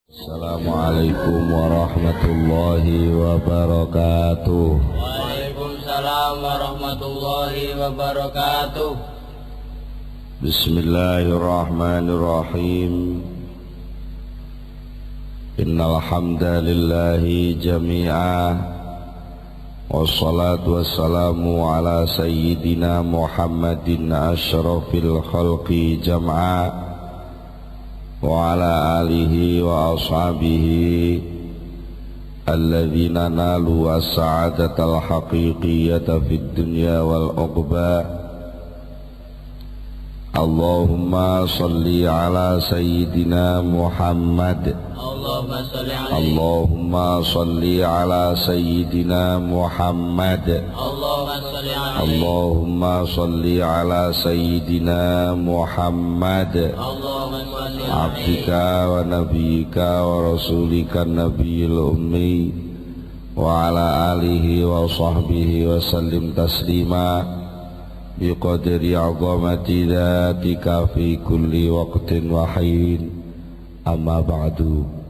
Assalamualaikum warahmatullahi wabarakatuh. Waalaikumsalam warahmatullahi wabarakatuh. Bismillahirrahmanirrahim. Innal hamdalillahi jami'a wassalatu wassalamu ala sayyidina Muhammadin asyrafil khalqi jam'a wa ala alihi wa ashabihi alladhina nalu as-sa'adatal haqiqiyyata fid dunya wal uqba. Allahumma salli ala sayyidina Muhammad. Allahumma salli ala sayyidina Muhammad. Allahumma salli ala sayyidina Muhammad. Abdika wa nabiyika wa rasulika nabiyil ummi wa ala alihi wa sahbihi wa sallim taslima biqadri 'azamati dzatika fi kulli waqtin wa hin. Amma ba'du.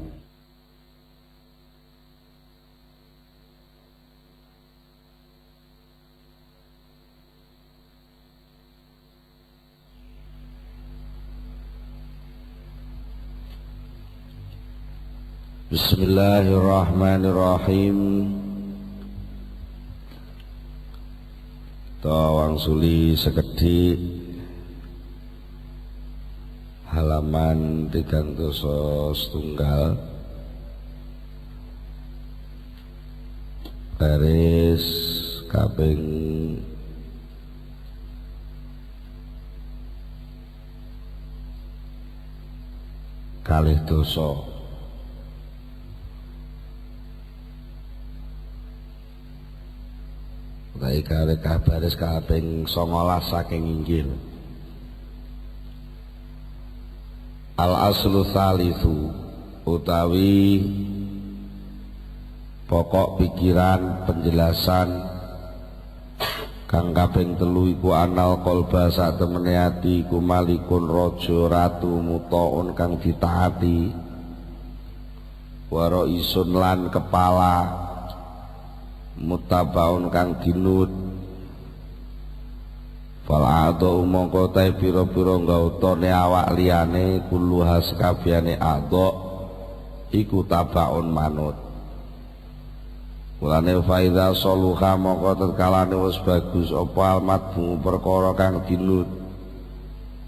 Bismillahirrahmanirrahim. Tawang suli sekedhik halaman 3setunggal baris kaping kalih dosa. Utawi kalih baris kaping 19 saking Injil. Al-aslu tsalitsu utawi pokok pikiran penjelasan kang kaping 3 iku anal qalba sak temene ati iku malikun raja ratu mutaun kang ditaati wa raisun lan kepala mutabaun kang dinut. Fal a'dha mongko ta pira-pira gautane awak liyane kulluha sakabehane a'dha iku tabaun manut. Mulane faida soluha mongko tetkalane wis bagus apa almatmu perkara kang dinut.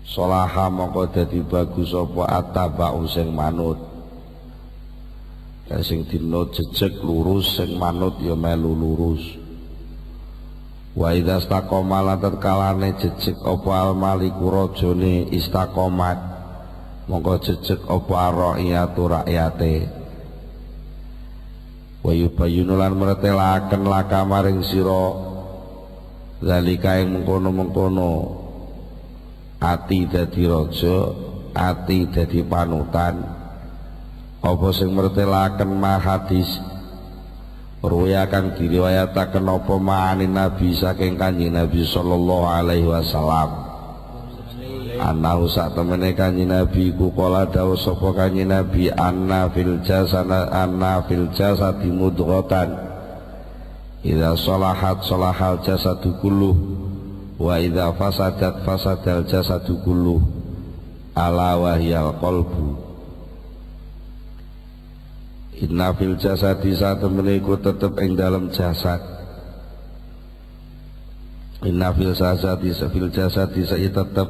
Solaha mongko dadi bagus apa attabau sing manut. Sing dinut jejeg lurus, sing manut ya melu lurus. Wa idza istaqoma lan tetkalane jejeg apa al-maliku rajane istaqomat mongko jejeg apa ar-ra'iyatu rakyate. Wa yubayyinu lan mretelaken laka maring sira zalika ing mengkono-mengkono ati dadi raja, ati dadi panutan. Apa sing mertelaken ma hadis ruya kang diriwayataken apa ma'ani Nabi saking Kanjeng Nabi sallallahu alaihi wasallam. Anahu sak temene Kanjeng Nabi ku kala dawuh sapa Kanjeng Nabi anna fil jasadi mudghatan idza salahat salahal jasadu kulluh wa idza fasadat fasadal jasadu kulluh ala wahyal qalbu. Inna fil jasadi saat temeniku tetep ing dalam jasad. Inna fil jasadi saya tetep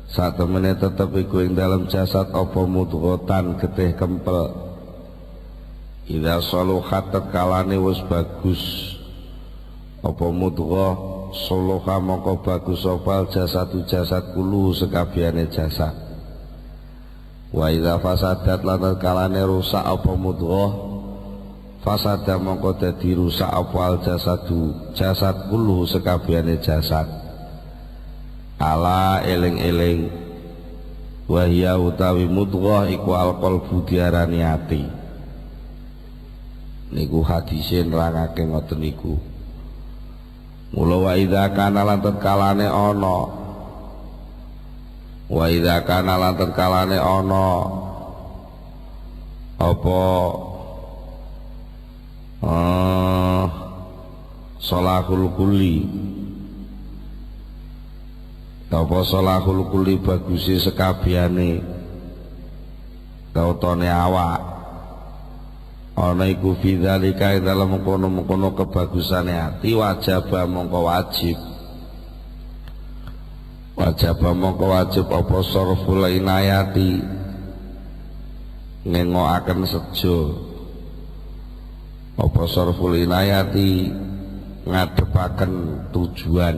saat temene tetep iku ing dalam jasad apa mudghatan getih kempel. Idza saluhat tetkalane wis bagus apa mudghah suluha mongko bagus apa jasad kulu sekabehane jasad. Wa idza fasadat lan kalane rusak apa mudghah fasada mongko dadi rusak apa al jasad kullu sekabehane jasad. Ala eling-eling wa hiya utawi mudghah iku al qalbu diarani ati. Niku hadise nerangake ngoten niku. Mula wa idza kana lan tetkalane ana wa idza kana lan tetkalane ana apa salahul kulli, apa salahul kulli bagusi sekabehane kautane awak, ana iku fidzalika dalam mengkono-mengkono kebagusane ati, wajaba mongko wajib apa sarful inayati ngengokaken sejo, apa sarful inayati ngadepaken tujuan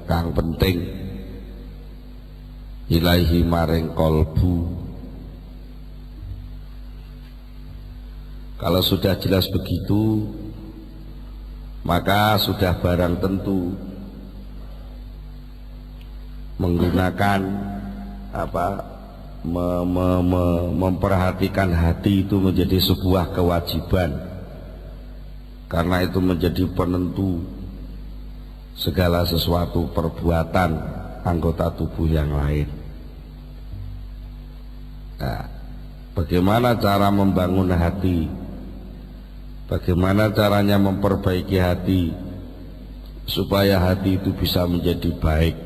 kang penting ilahi maring kolbu. Kalau sudah jelas begitu, maka sudah barang tentu menggunakan memperhatikan hati itu menjadi sebuah kewajiban, karena itu menjadi penentu segala sesuatu perbuatan anggota tubuh yang lain. Nah, bagaimana cara membangun hati? Bagaimana caranya memperbaiki hati supaya hati itu bisa menjadi baik,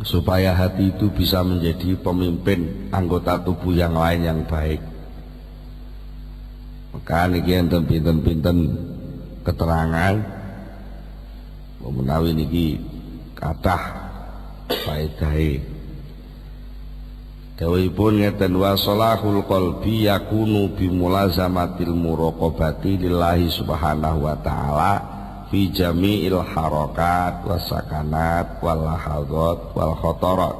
supaya hati itu bisa menjadi pemimpin anggota tubuh yang lain yang baik? Maka niki enten pinten-pinten keterangan menawi niki kathah faedahe. Dawuhipun ngeten, wa salahul qalbi yakunu bi mulazamatil muraqabati lillahi subhanahu wa ta'ala fi jami'il harakat was sakanat wal lahadzat wal khatarat.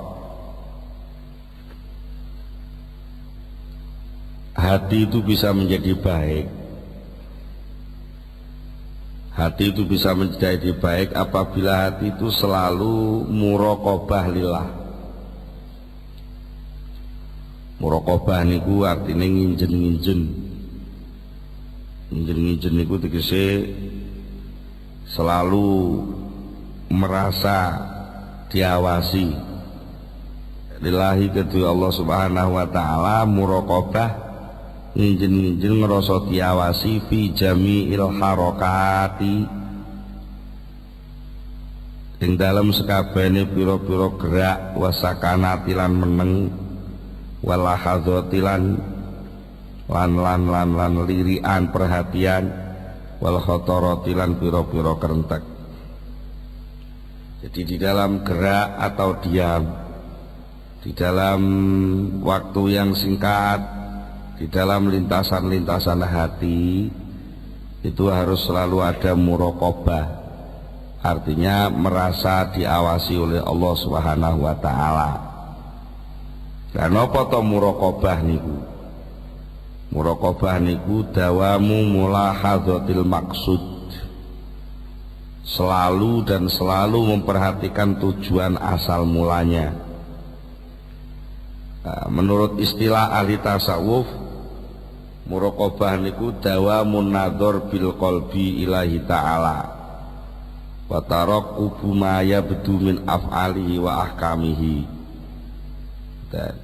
Hati itu bisa menjadi baik, hati itu bisa menjadi baik apabila hati itu selalu muraqabah lillah. Muraqabah niku artine nginjen niku tegese selalu merasa diawasi lillahi kedua Allah subhanahu wa ta'ala. Muraqabah nginjen ngerasa diawasi fi jami'il harakati, ing dalam sekabehane pira-pira gerak, wasakanati lan meneng, walahadzati lan lirian perhatian, wal khatarati lan pira-pira kerentek. Jadi di dalam gerak atau diam, di dalam waktu yang singkat, di dalam lintasan-lintasan hati itu harus selalu ada muraqabah, artinya merasa diawasi oleh Allah Subhanahu wa ta'ala. Dan apa to muraqabah niku? Muraqabah niku dawamu mulahadzatil maksud, selalu dan selalu memperhatikan tujuan asal mulanya. Nah, menurut istilah ahli tasawuf, muraqabah niku dawamun nadzar bil qalbi ilahi ta'ala wa tarakkubu ma yabdu min af'alihi wa ahkamihi. Dan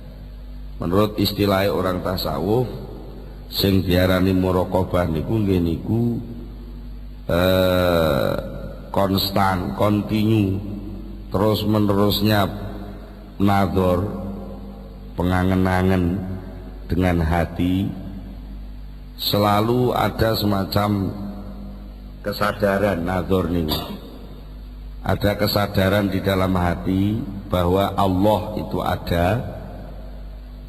menurut istilah orang tasawuf, sing diarani muraqabah niku nggih niku konstan, kontinu, terus menerusnya nadzar, pengangen-angen dengan hati, selalu ada semacam kesadaran. Nadzar niku ada kesadaran di dalam hati bahwa Allah itu ada,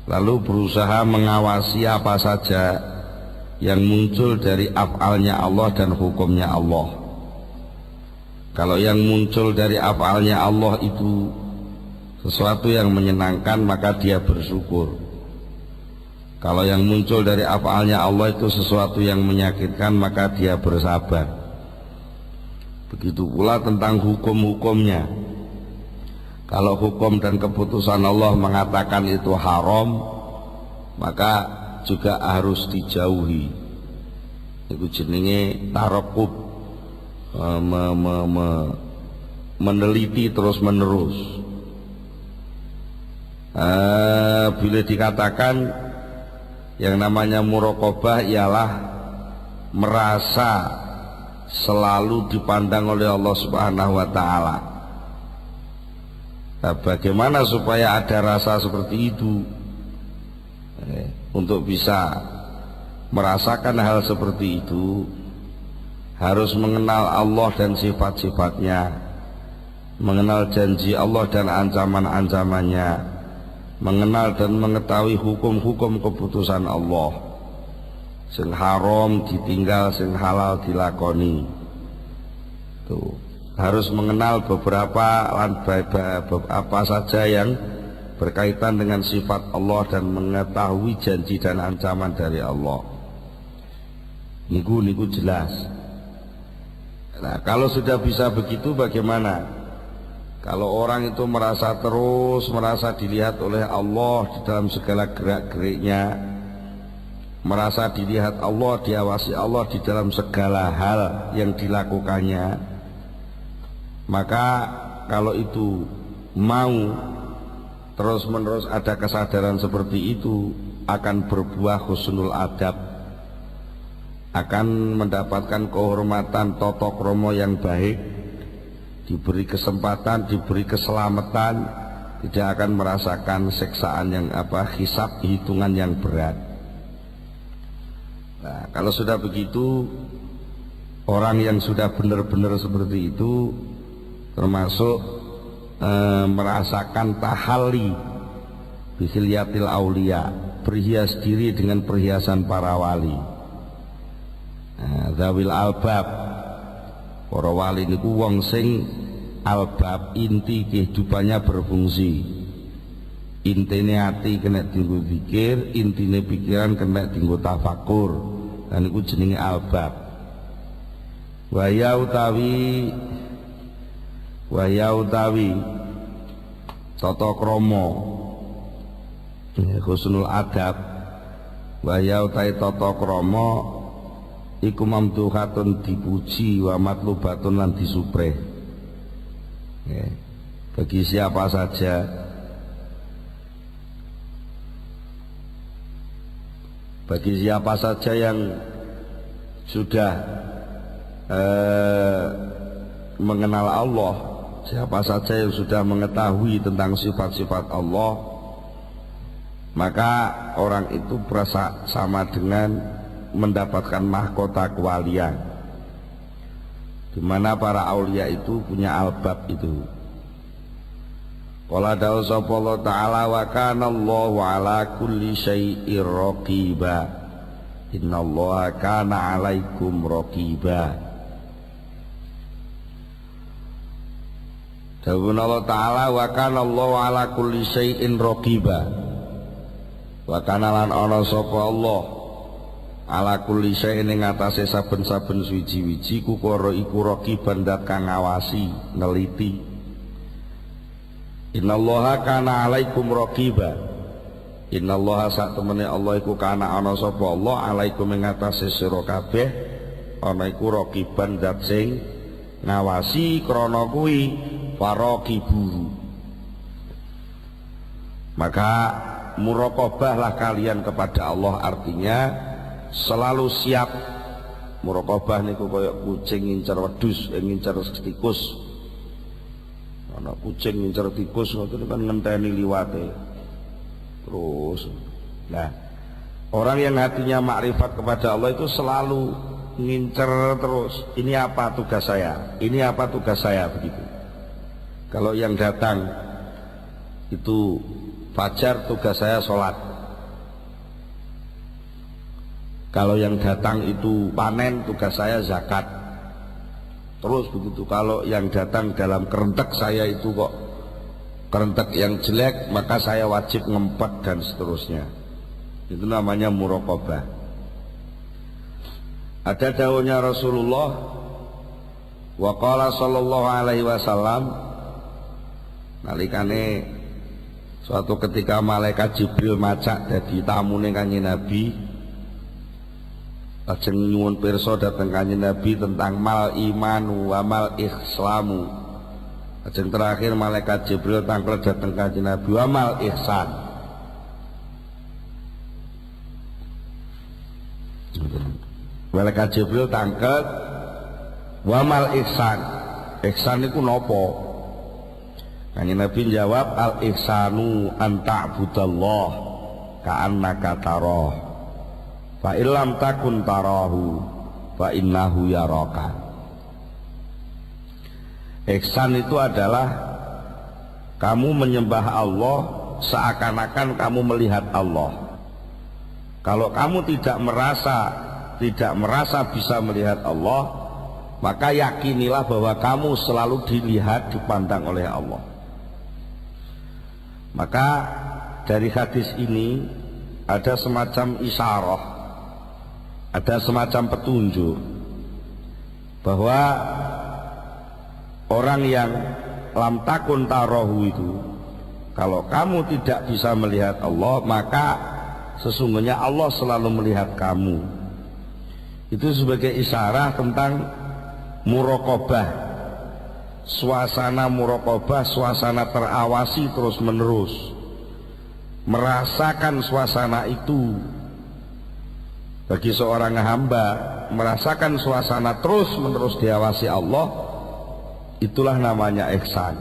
lalu berusaha mengawasi apa saja yang muncul dari af'alnya Allah dan hukumnya Allah. Kalau yang muncul dari af'alnya Allah itu sesuatu yang menyenangkan, maka dia bersyukur. Kalau yang muncul dari af'alnya Allah itu sesuatu yang menyakitkan, maka dia bersabar. Begitu pula tentang hukum-hukumnya. Kalau hukum dan keputusan Allah mengatakan itu haram, maka juga harus dijauhi. Itu jenenge tarakub, meneliti terus menerus. Bila dikatakan Yang namanya muraqabah ialah merasa selalu dipandang oleh Allah Subhanahu wa taala. Nah, bagaimana supaya ada rasa seperti itu? Untuk bisa merasakan hal seperti itu harus mengenal Allah dan sifat-sifatnya, mengenal janji Allah dan ancaman-ancamannya, mengenal dan mengetahui hukum-hukum keputusan Allah, sing haram ditinggal, sing halal dilakoni. Tuh, harus mengenal beberapa apa saja yang berkaitan dengan sifat Allah dan mengetahui janji dan ancaman dari Allah. Niku jelas. Nah, kalau sudah bisa begitu bagaimana? Kalau orang itu merasa dilihat oleh Allah di dalam segala gerak-geriknya, merasa dilihat Allah, diawasi Allah di dalam segala hal yang dilakukannya, maka kalau itu mau terus-menerus ada kesadaran seperti itu, akan berbuah husnul adab, akan mendapatkan kehormatan tata krama yang baik, diberi kesempatan, diberi keselamatan, tidak akan merasakan siksaan yang hisab, hitungan yang berat. Nah, kalau sudah begitu, orang yang sudah benar-benar seperti itu termasuk merasakan tahalli bihilyatil aulia, berhias diri dengan perhiasan para wali. Zawil albab, para wali niku wong sing albab, inti kehidupannya berfungsi. Intine ati kena dienggo zikir, intine pikiran kena dienggo tafakur. Dan niku jenenge albab. Waya utawi tata krama husnul adab, waya utawi tata krama iku mamduhatun, dipuji, wa matlubatun lan disupreh. Bagi siapa saja yang sudah mengenal Allah, siapa saja yang sudah mengetahui tentang sifat-sifat Allah, maka orang itu berasa sama dengan mendapatkan mahkota kewalian, di mana para aulia itu punya albab itu. Qala dawu sapa Allah taala, wa kana Allahu ala kulli syai'ir raqiba, innallaha kana 'alaikum raqiba. Dawuh Allah taala, wa kana Allahu ala kulli syai'in raqiba, wa kana lan ana sapa Allah ala kulli syai'in ing atase saben-saben suwiji-wiji kukara iku raqiban dat kang ngawasi, neliti. Innallaha kana 'alaikum raqiba, innallaha sak temene Allah iku kana ana sapa Allah alaikum ing atase sira kabeh ana iku raqiban dat sing ngawasi, krana kuwi faraqibu. Maka muraqabahlah kalian kepada Allah, artinya selalu siap. Muraqabah niku kaya kucing ngincer wedhus, ngincer tikus. Ana kucing ngincer tikus ngoten kan ngenteni liwate. Terus. Nah, orang yang hatinya makrifat kepada Allah itu selalu ngincer terus. Ini apa tugas saya? Ini apa tugas saya, begitu. Kalau yang datang itu fajar, tugas saya sholat. Kalau yang datang itu panen, tugas saya zakat. Terus begitu. Kalau yang datang dalam kerentek saya itu kok kerentek yang jelek, maka saya wajib ngempet dan seterusnya. Itu namanya muraqabah. Ada dawuhnya Rasulullah, wa qala sallallahu alaihi wasallam, nalikane suatu ketika malaikat Jibril macak dadi tamune Kanjeng Nabi, lajeng nyuwun pirsa dhateng Kanjeng Nabi tentang mal imanu wa mal islamu. Lajeng terakhir malaikat Jibril tangkel dhateng Kanjeng Nabi, wa mal ihsan. Malaikat Jibril tangket, wa mal ihsan. Ihsan iku napa? Kanjeng Nabi jawab, al ihsanu an ta'budallah ka'annaka tarah. Fa illam takun tarahu fa innahu yaraka. Ihsan itu adalah kamu menyembah Allah seakan-akan kamu melihat Allah. Kalau kamu tidak merasa bisa melihat Allah, maka yakinilah bahwa kamu selalu dilihat, dipandang oleh Allah. Maka dari hadis ini ada semacam isyarah, ada semacam petunjuk bahwa orang yang lam takun tarahu itu, kalau kamu tidak bisa melihat Allah, maka sesungguhnya Allah selalu melihat kamu. Itu sebagai isyarat tentang muraqabah, suasana muraqabah, suasana terawasi terus menerus, merasakan suasana itu. Bagi seorang hamba merasakan suasana terus menerus diawasi Allah, itulah namanya ihsan.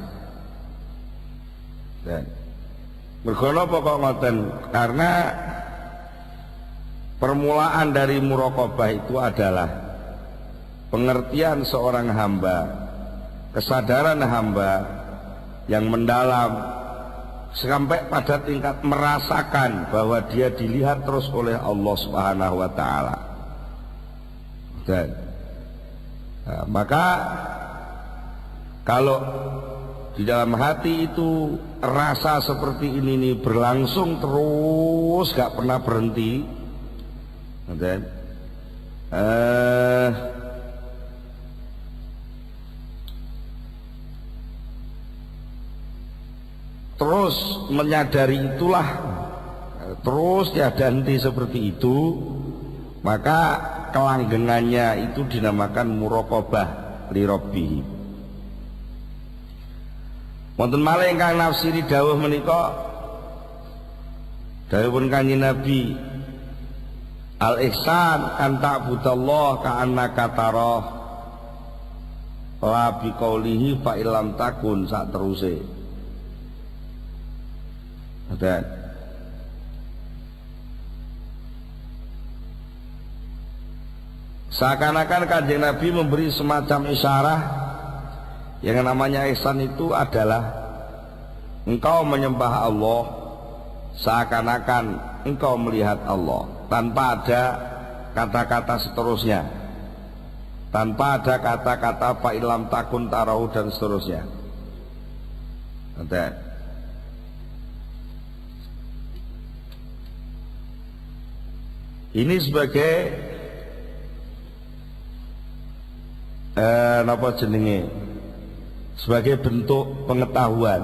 Dan mergono pokok ngoten, karena permulaan dari muraqabah itu adalah pengertian seorang hamba, kesadaran hamba yang mendalam sampai pada tingkat merasakan bahwa dia dilihat terus oleh Allah Subhanahu wa taala. Dan maka kalau di dalam hati itu rasa seperti ini berlangsung terus, gak pernah berhenti, dan terus menyadari itulah, terus tiada henti seperti itu, maka kelanggengannya itu dinamakan muraqabah li rabbih. Wonten malih ingkang nafsiri dawuh menika, dawuhipun Kanjeng Nabi, al ihsan an ta'budallah ka'annaka tarah la biqaulihi fa illam takun sak teruse. Dan seakan-akan Kanjeng Nabi memberi semacam isyarah yang namanya ihsan itu adalah engkau menyembah Allah seakan-akan engkau melihat Allah, tanpa ada kata-kata seterusnya, tanpa ada kata-kata fa ilam takun tarau dan seterusnya. Dan ini sebagai napa jenenge, sebagai bentuk pengetahuan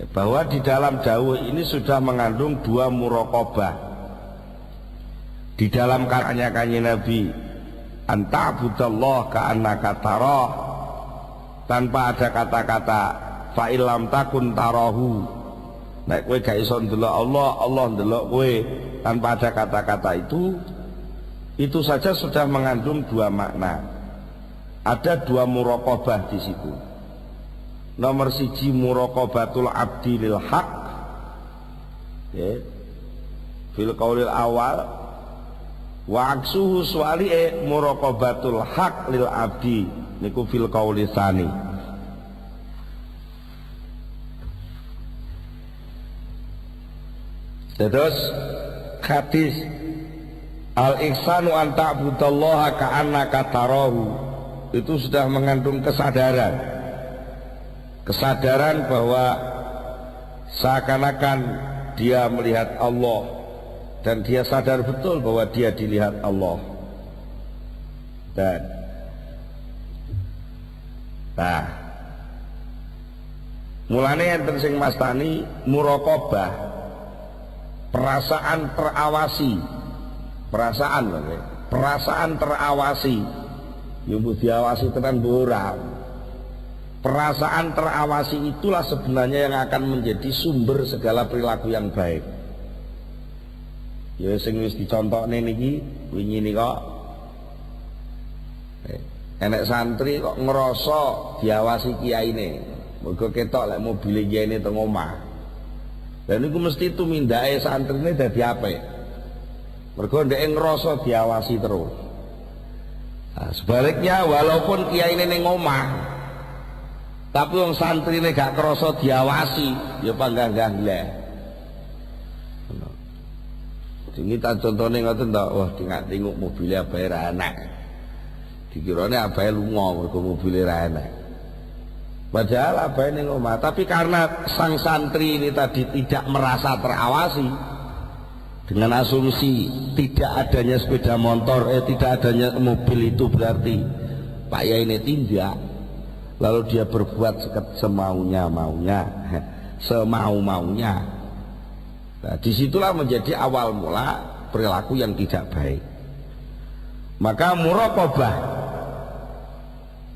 bahwa di dalam dawuh ini sudah mengandung dua muraqabah. Di dalam katanya Kanjeng Nabi, anta'budallah ka'annaka tarah, tanpa ada kata-kata fa illam takun tarahu. Nek kowe gak iso ndelok Allah, Allah ndelok kowe, tanpa ada kata-kata itu saja sudah mengandung dua makna. Ada dua muraqabah di situ. Nomor siji muraqabatul abdi lil haq, ya, fil qaulil awal, wa aksuhu suali muraqabatul haq lil abdi niku fil qauli tsani. Terus hadis al ihsanu an ta'budallaha ka'annaka tarahu itu sudah mengandung kesadaran bahwa seakan-akan dia melihat Allah dan dia sadar betul bahwa dia dilihat Allah. Dan mulane enten sing mastani muraqabah, perasaan terawasi, perasaan terawasi, yang diawasi tenan ora. Perasaan terawasi itulah sebenarnya yang akan menjadi sumber segala perilaku yang baik. Ya sing wis dicontokne niki wingi nika enek santri kok ngerasa diawasi kiyaine. Mergo ketok lek mobile kiyaine teng omah. Lah niku mesti tumindake santrine dadi apik. Mergo ndek ngerasa diawasi terus. Nah, sebaliknya walaupun kiyaine ning omah tapi wong santrine gak krasa diawasi, ya panggah-panggah gleh. Ini tak contohnya ngoten ta, wah tingak-tinguk mobilnya abahe ra enak. Dikirane abahe lunga mergo mobile ra enak. Padahal abahe ning omah, tapi karena sang santri ini tadi tidak merasa terawasi dengan asumsi tidak adanya sepeda motor, tidak adanya mobil itu berarti Pak Yai ini tindak. Lalu dia berbuat semaunya-maunya, semau-maunya. Nah, disitulah menjadi awal mula perilaku yang tidak baik. Maka muraqabah,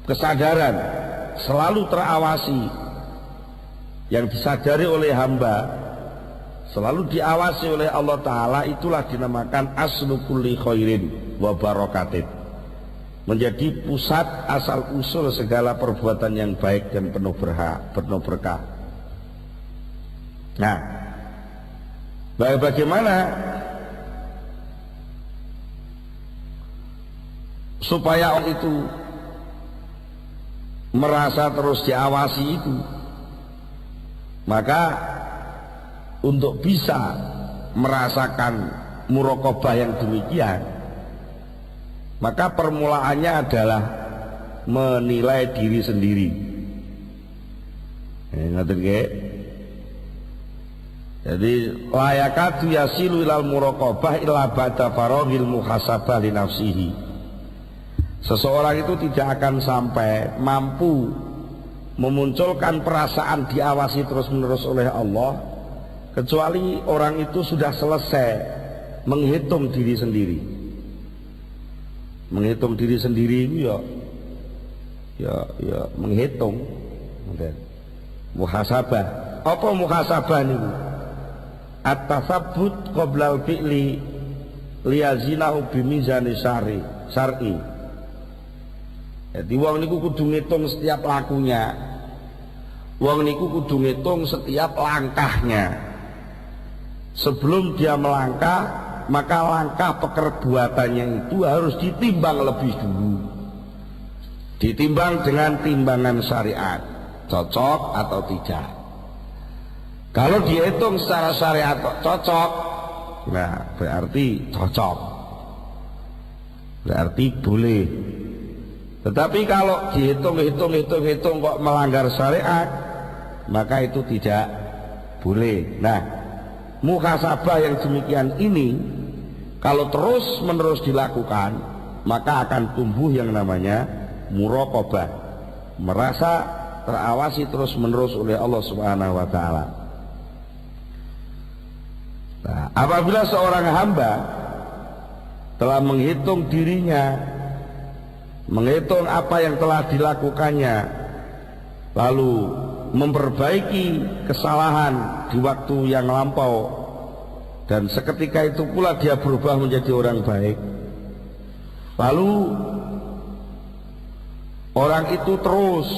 kesadaran selalu terawasi, yang disadari oleh hamba, selalu diawasi oleh Allah Ta'ala, itulah dinamakan aslu kulli khairin wa barakatin, menjadi pusat asal usul segala perbuatan yang baik dan penuh berkah. Nah, bagaimana supaya orang itu merasa terus diawasi itu? Maka untuk bisa merasakan muraqabah yang demikian, maka permulaannya adalah menilai diri sendiri. Ngerti nggih? Jadi layakatu yasilu ilal muraqabah illa ba'da faraghil muhasabah li nafsihi. Seseorang itu tidak akan sampai mampu memunculkan perasaan diawasi terus-menerus oleh Allah kecuali orang itu sudah selesai menghitung diri sendiri. Menghitung diri sendiri itu ya menghitung. Muhasabah. Apa muhasabah niku? At-tasabbut qabla al-fi'li liyazinahu bimizani syar'i. Jadi wong niku kudu ngitung setiap lakunya. Wong niku kudu ngitung setiap langkahnya. Sebelum dia melangkah, maka langkah perbuatannya itu harus ditimbang lebih dulu. Ditimbang dengan timbangan syariat, cocok atau tidak. Kalau dihitung secara syariat cocok, nah berarti cocok, berarti boleh. Tetapi kalau dihitung kok melanggar syariat, maka itu tidak boleh. Nah, muhasabah yang demikian ini kalau terus menerus dilakukan, maka akan tumbuh yang namanya muraqabah, merasa terawasi terus menerus oleh Allah Subhanahu wa Ta'ala. Nah, apabila seorang hamba telah menghitung dirinya, menghitung apa yang telah dilakukannya, lalu memperbaiki kesalahan di waktu yang lampau, dan seketika itu pula dia berubah menjadi orang baik, lalu orang itu terus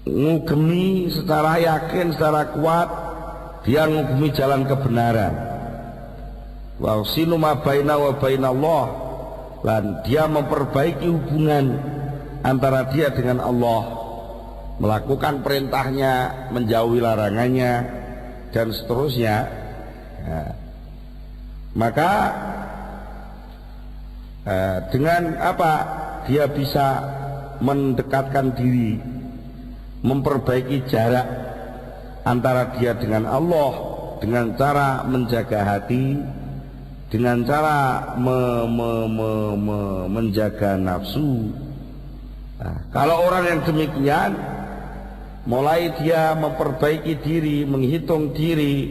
ngugemi secara yakin, secara kuat, dia ngugemi jalan kebenaran. Wa usinu ma baina wa bainallah, dan dia memperbaiki hubungan antara dia dengan Allah, melakukan perintahnya, menjauhi larangannya, dan seterusnya. Nah, maka dengan apa dia bisa mendekatkan diri, memperbaiki jarak antara dia dengan Allah dengan cara menjaga hati, dengan cara menjaga nafsu. Nah, kalau orang yang demikian, mulai dia memperbaiki diri, menghitung diri,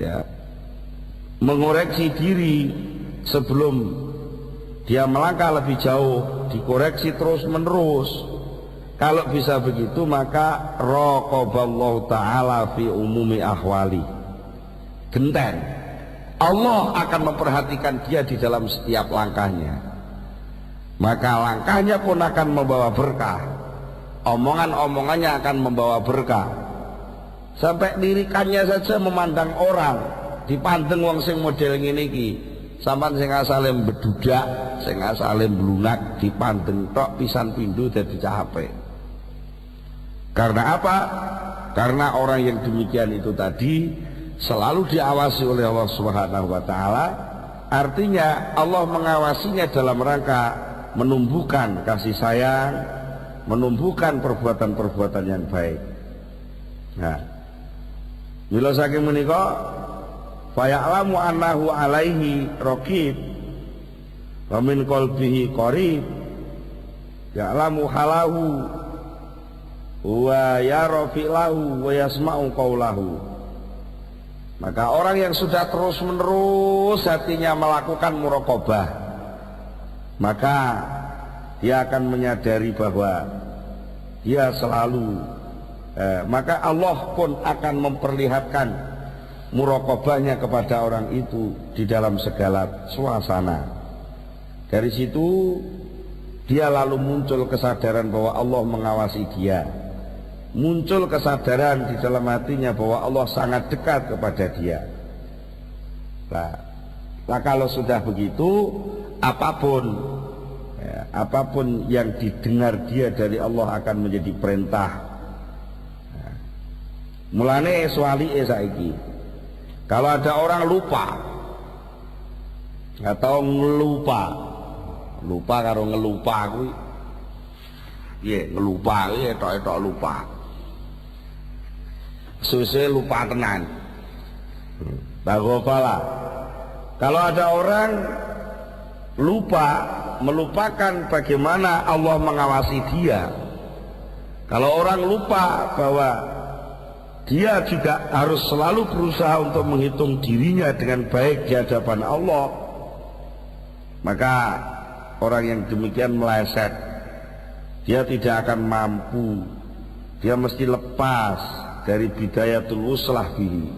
ya, mengoreksi diri sebelum dia melangkah lebih jauh, dikoreksi terus menerus. Kalau bisa begitu, maka raqaballahu ta'ala fi umumi ahwali. genteng. Allah akan memperhatikan dia di dalam setiap langkahnya. Maka langkahnya pun akan membawa berkah. Omongan-omongannya akan membawa berkah. Sampai lirikannya saja memandang orang, dipandeng wong sing model ngene iki. Sampeyan sing asale bedudak, sing asale blunak dipandeng tok pisan pindho dadi capek. Karena apa? Karena orang yang demikian itu tadi selalu diawasi oleh Allah Subhanahu wa taala. Artinya Allah mengawasinya dalam rangka menumbuhkan kasih sayang, menumbuhkan perbuatan-perbuatan yang baik. Nah, bila saking menika faya'lamu annahu alaihi raqib wa min qalbihi qarib ya'lamu halahu wa yara fi'lahu wa yasma'u qawlahu. Maka orang yang sudah terus-menerus hatinya melakukan muraqabah, maka dia akan menyadari bahwa dia selalu maka Allah pun akan memperlihatkan muraqabahnya kepada orang itu di dalam segala suasana. Dari situ dia lalu muncul kesadaran bahwa Allah mengawasi dia, muncul kesadaran di dalam hatinya bahwa Allah sangat dekat kepada dia. Nah kalau sudah begitu, apapun yang didengar dia dari Allah akan menjadi perintah. Mulane suwalike saiki, kalau ada orang lupa atau lupa karo ngelupa kuwi, ngelupa kuwi etok-etok lupa. Suwe lupa tenan. Bagopala. Kalau ada orang lupa, melupakan bagaimana Allah mengawasi dia. Kalau orang lupa bahwa dia juga harus selalu berusaha untuk menghitung dirinya dengan baik di hadapan Allah, maka orang yang demikian meleset. Dia tidak akan mampu, dia mesti lepas dari bidayatul wuslah bihi.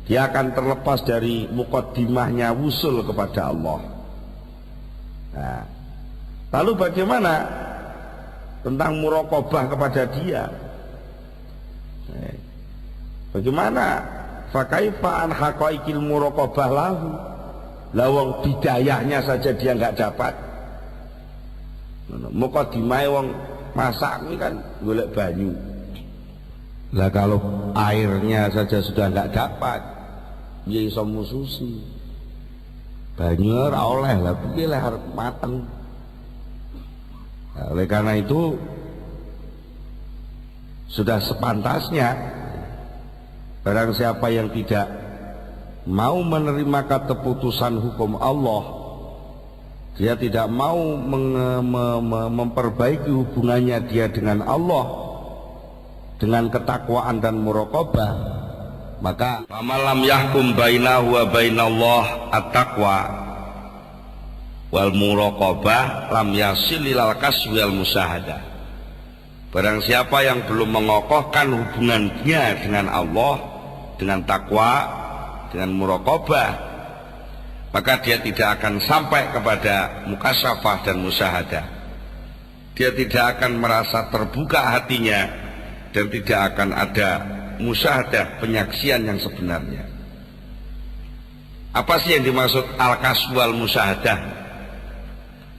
Dia akan terlepas dari muqaddimahnya wusul kepada Allah. Nah, lalu bagaimana tentang muraqabah kepada dia? Bagaimana? Fakaifa an haqaiqil muraqabah lahu. Lawang bidayahnya saja dia nggak dapat. Muqaddimah wong masak ini kan golek banyu. Lah kalau airnya saja sudah nggak dapat, ya iso mususi. Banyu ora oleh lah, piye lah arep mateng. Nah, oleh karena itu sudah sepantasnya barang siapa yang tidak mau menerima keputusan hukum Allah, dia tidak mau memperbaiki hubungannya dia dengan Allah dengan ketakwaan dan muraqabah, maka famalam yahkum bainahu wa bainallah at-taqwa wal muraqabah lam yasil ilal kaswi wal musyahadah. Barang siapa yang belum mengokohkan hubungan dia dengan Allah dengan takwa, dengan muraqabah, maka dia tidak akan sampai kepada mukasyafah dan musyahadah. Dia tidak akan merasa terbuka hatinya dan tidak akan ada musyahadah, penyaksian yang sebenarnya. Apa sih yang dimaksud al-kasbu wal musyahadah?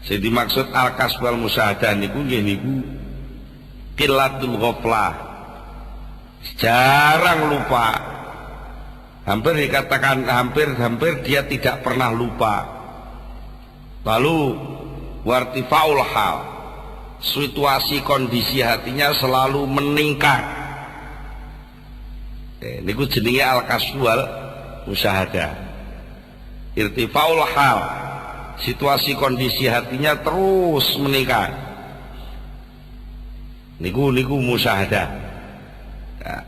Yang dimaksud al-kasbu wal musyahadah niku nggih niku qillatul ghaflah, jarang lupa. Hampir dikatakan hampir dia tidak pernah lupa. Lalu wartifaul hal, situasi kondisi hatinya selalu meningkat. Niku jenenge al-kasbu wal musyahadah. Irtifaul hal, situasi kondisi hatinya terus meningkat. Niku musyahadah. Nah,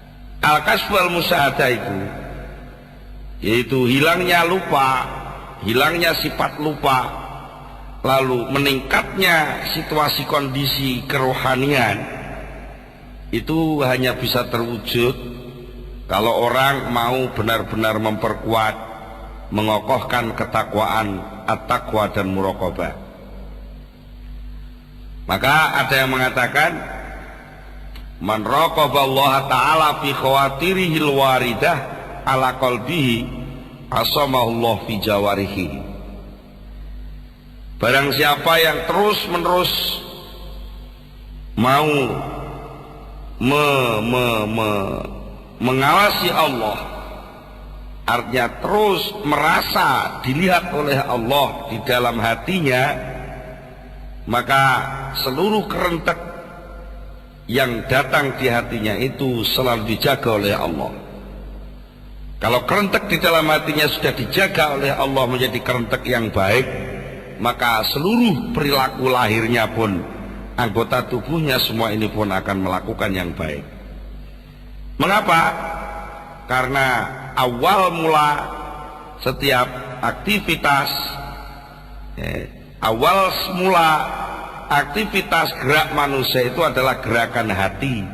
al-kasbu wal musyahadah itu yaitu hilangnya lupa, hilangnya sifat lupa, lalu meningkatnya situasi kondisi kerohanian. Itu hanya bisa terwujud Kalau orang mau benar-benar memperkuat, mengokohkan ketakwaan, at-taqwa dan muraqabah, maka ada yang mengatakan man raqaballaha ta'ala fi khawatirihil waridah ala qalbihi asamahullah fi jawarihi. Barang siapa yang terus-menerus mau mengawasi Allah, artinya terus merasa dilihat oleh Allah di dalam hatinya, maka seluruh kerentek yang datang di hatinya itu selalu dijaga oleh Allah. Kalau kerentek di dalam hatinya sudah dijaga oleh Allah menjadi kerentek yang baik, maka seluruh perilaku lahirnya pun, anggota tubuhnya semua ini pun akan melakukan yang baik. Mengapa? Karena awal mula setiap aktivitas, awal mula aktivitas gerak manusia itu adalah gerakan hati,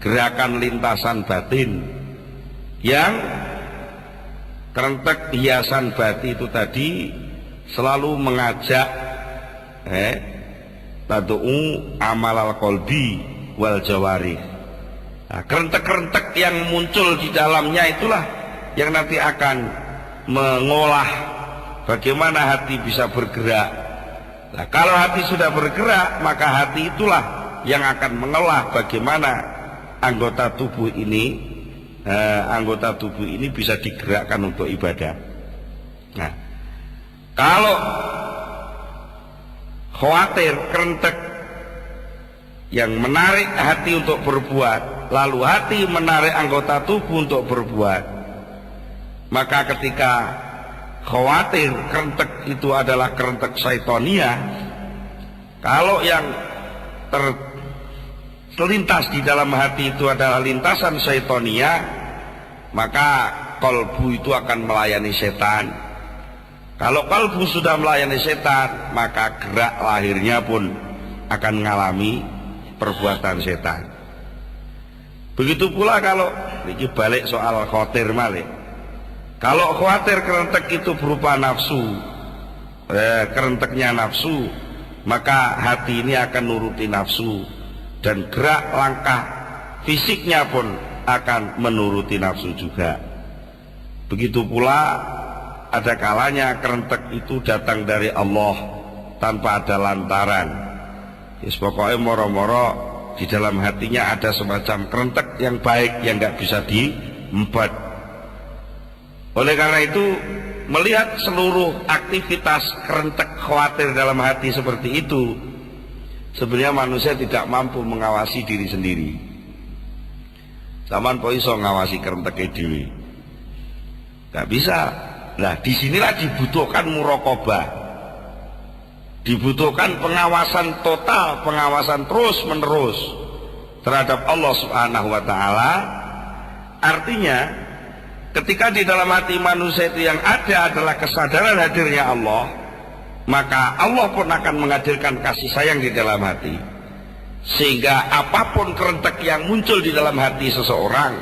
gerakan lintasan batin, yang kerentek hiasan batin itu tadi selalu mengajak tadu'u amalal qalbi wal jawarih. Nah, kerentek-kerentek yang muncul di dalamnya itulah yang nanti akan mengolah bagaimana hati bisa bergerak. Nah, kalau hati sudah bergerak, maka hati itulah yang akan mengolah bagaimana anggota tubuh ini bisa digerakkan untuk ibadah. Nah, kalau khawatir, kerentek yang menarik hati untuk berbuat, lalu hati menarik anggota tubuh untuk berbuat, maka ketika khawatir, kerentek itu adalah kerentek syaitonia, kalau yang terlintas di dalam hati itu adalah lintasan syaitonia, maka kalbu itu akan melayani setan. Kalau kalbu sudah melayani setan, maka gerak lahirnya pun akan mengalami perbuatan setan. Begitu pula kalau ini balik soal khawatir malik. Kalau khawatir kerentek itu berupa nafsu, kerenteknya nafsu, maka hati ini akan nuruti nafsu, dan gerak langkah fisiknya pun akan menuruti nafsu juga. Begitu pula ada kalanya kerentek itu datang dari Allah tanpa ada lantaran. Pokoknya moro-moro di dalam hatinya ada semacam kerentek yang baik yang nggak bisa diembat. Oleh karena itu, melihat seluruh aktivitas kerentek khawatir dalam hati seperti itu, sebenarnya manusia tidak mampu mengawasi diri sendiri. Zaman kok iso ngawasi kerentek dhewe? Gak bisa. Nah, disinilah dibutuhkan muraqabah, dibutuhkan pengawasan total, pengawasan terus menerus terhadap Allah Subhanahu wa Ta'ala. Artinya, ketika di dalam hati manusia itu yang ada adalah kesadaran hadirnya Allah, maka Allah pun akan menghadirkan kasih sayang di dalam hati, sehingga apapun kerentek yang muncul di dalam hati seseorang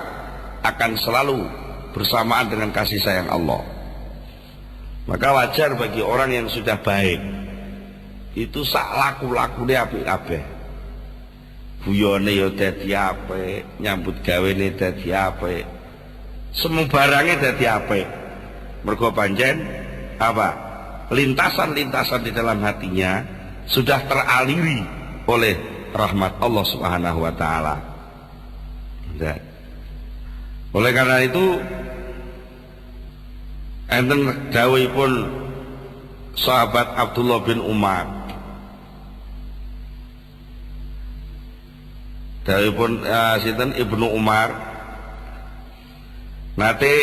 akan selalu bersamaan dengan kasih sayang Allah. Maka wajar bagi orang yang sudah baik itu sak laku-lakune apik-apik, guyone ya dadi apik, nyambut gawene dadi apik, semua barangnya dadi apik. Mergo pancen apa? Lintasan-lintasan di dalam hatinya sudah teraliri oleh rahmat Allah Subhanahu wa Ta'ala. Oleh karena itu, enten dawuhipun sahabat Abdullah bin Umar, dawuhipun sinten Ibnu Umar, nate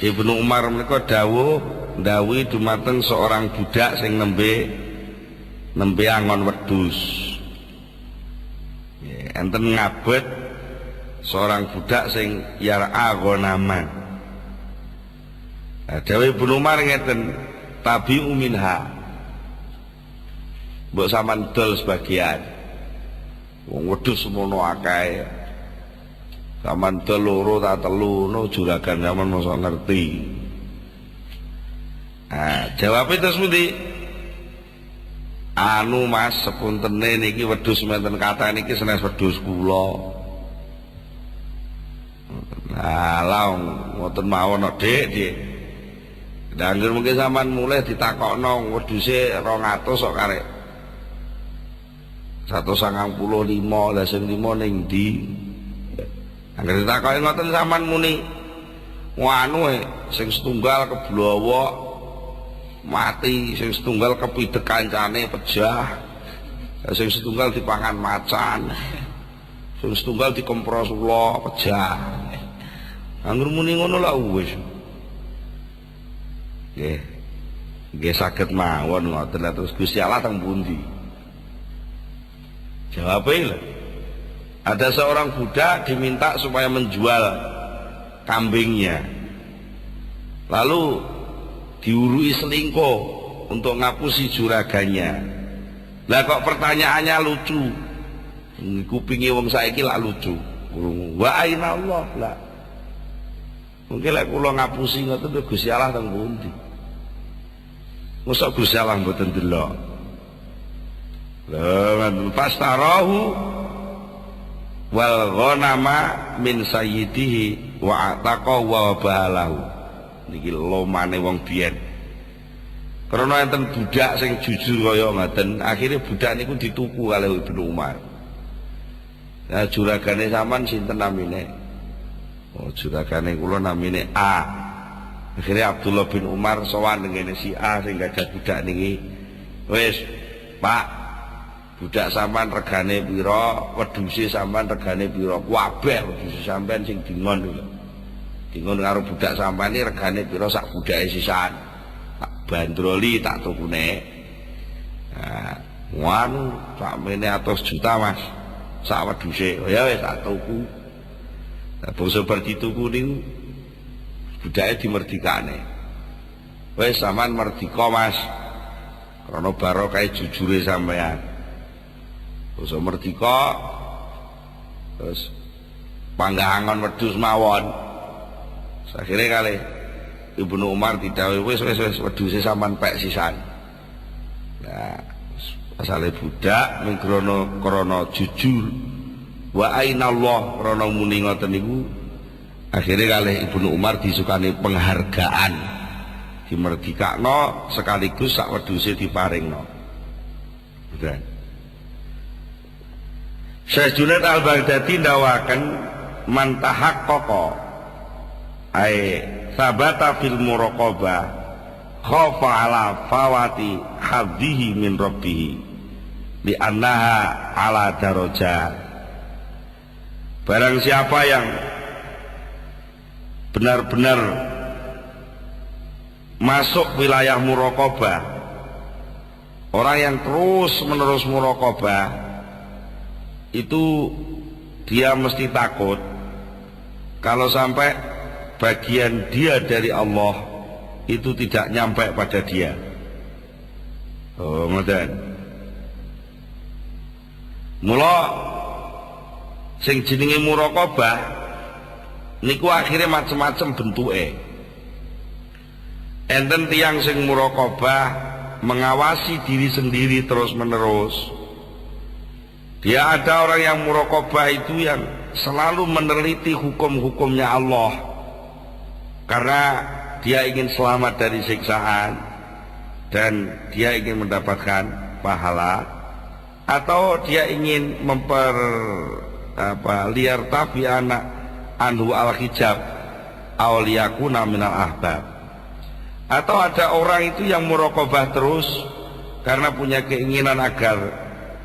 Ibnu Umar menika dawuhi dumateng seorang budak sing nembe angon wedhus. Enten ngabet seorang budak sing yar'a ghanaman. Dawuh Ibnu Umar ngeten, tabi'u minha, mbok sampean dol sebagian. Wong wedhus semono akeh, Zaman teluru tak telu no juragan zaman mosok ngerti. Nah, jawab itu sepundi? Anu Mas sepuntene niki wedhus menten kata niki senes wedhus kula. Nah, laung ngoten mawon Dik, Dik. Dangur mungkin zaman mulai ditakokno wedhuse 200 kok karek. 195 lah sing 5 ning ndi? Angger ditakoki ngoten sampean muni anu sing setunggal keblowo mati, sing setunggal kepidhek kancane pejah, sing setunggal dipangan macan, sing setunggal dikempros ula pejah. Angger muni ngono lah wis. Nggih saged mawon ngoten terus Gusti Allah teng pundi? Jawabnya ada seorang budak diminta supaya menjual kambingnya, lalu diurui selingkuh untuk ngapusi juragannya. Lah kok pertanyaannya lucu, kupingi wong saiki lah lucu. Wa aina Allah lah. Mungkin lek kula ngapusi ngoten Gusti Allah teng pundi? Mosok Gusti Allah mboten delok. Lah pastarahu wal ghanama min sayyidihi wa ataqa wa bahalahu. Niki lomane wong biyen. Karena enten budak sing jujur kaya ngaten, akhirnya budak niku dituku kalih Ibnu Umar. Nah juragane sampean sinten namine? Oh juragane kula namine A. Akhirnya Abdullah bin Umar sowan ngene si A sing gadah budak niki. Wis, Pak, budak sampean regane pira, wedhuse sampean regane pira? Kabeh wedhuse sampean sing dingon lho. Dingon karo budak sampean iki regane pira sak budake sisan. Tak bandroli tak tukune. Nah, ngono sakmene 100 juta Mas. Sak wedhuse. Oh ya wis tak tuku. Nah, bangsa bar dituku niku budake dimerdikane. Wis sampean merdika Mas. Krana barokah jujure sampean. Terus merdika terus panggangan wedhus mawon. Akhirnya kali Ibnu Umar didhawuhi wis wedhuse sampean pek sisan. Nah, asale budak ning krana jujur wa ainallah krana muni ngoten niku. Akhirnya kali Ibnu Umar disukani penghargaan, dimerdikakno sekaligus sak wedhuse diparingno. Betul. Syekh Junaid al-Baghdadi ndawaken man tahaqqaqa ay sabata fil muraqabah khafa ala fawati hadhihi min rabbih li annaha ala darajat. Barang siapa yang benar-benar masuk wilayah muraqabah, orang yang terus-menerus muraqabah itu dia mesti takut kalau sampai bagian dia dari Allah itu tidak nyampe pada dia. Oh, ngoten. Mula sing jenenge muraqabah niku akhirnya macam-macam bentuke. Enten tiyang sing muraqabah mengawasi diri sendiri terus-menerus. Dia ada orang yang muraqabah itu yang selalu meneliti hukum-hukumnya Allah karena dia ingin selamat dari siksaan dan dia ingin mendapatkan pahala, atau dia ingin liar tabi anak anhu al-hijab awliyakuna minal ahbab. Atau ada orang itu yang muraqabah terus karena punya keinginan agar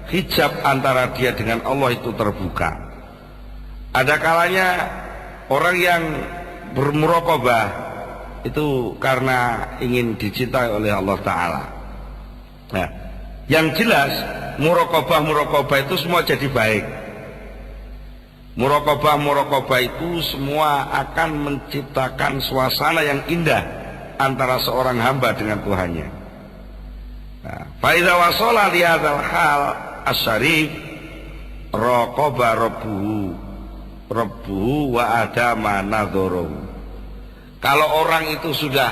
hijab antara dia dengan Allah itu terbuka. Ada kalanya orang yang bermuraqabah itu karena ingin dicintai oleh Allah Ta'ala. Nah, yang jelas muraqabah itu semua jadi baik. Muraqabah itu semua akan menciptakan suasana yang indah antara seorang hamba dengan Tuhannya. Nah, fa idza wasala li hadzal hal asyarif raqaba rabbuhu rabbuhu wa adama nadharahu. Kalau orang itu sudah